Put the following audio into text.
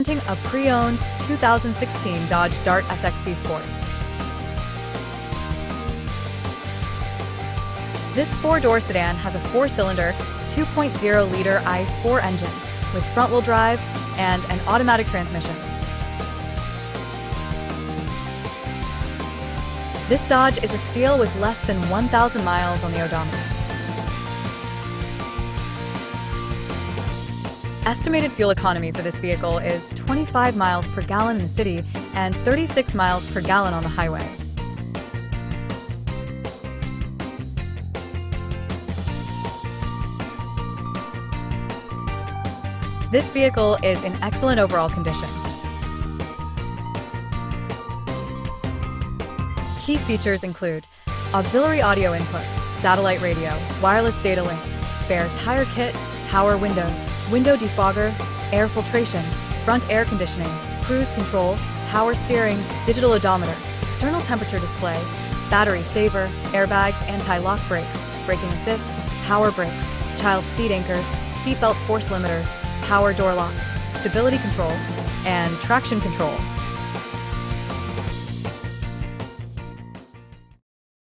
Presenting a pre-owned 2016 Dodge Dart SXT Sport. This four-door sedan has a four-cylinder, 2.0-liter i4 engine with front-wheel drive and an automatic transmission. This Dodge is a steal with less than 1,000 miles on the odometer. Estimated fuel economy for this vehicle is 25 miles per gallon in the city and 36 miles per gallon on the highway. This vehicle is in excellent overall condition. Key features include auxiliary audio input, satellite radio, wireless data link, spare tire kit, power windows, window defogger, air filtration, front air conditioning, cruise control, power steering, digital odometer, external temperature display, battery saver, airbags, anti-lock brakes, braking assist, power brakes, child seat anchors, seatbelt force limiters, power door locks, stability control, and traction control.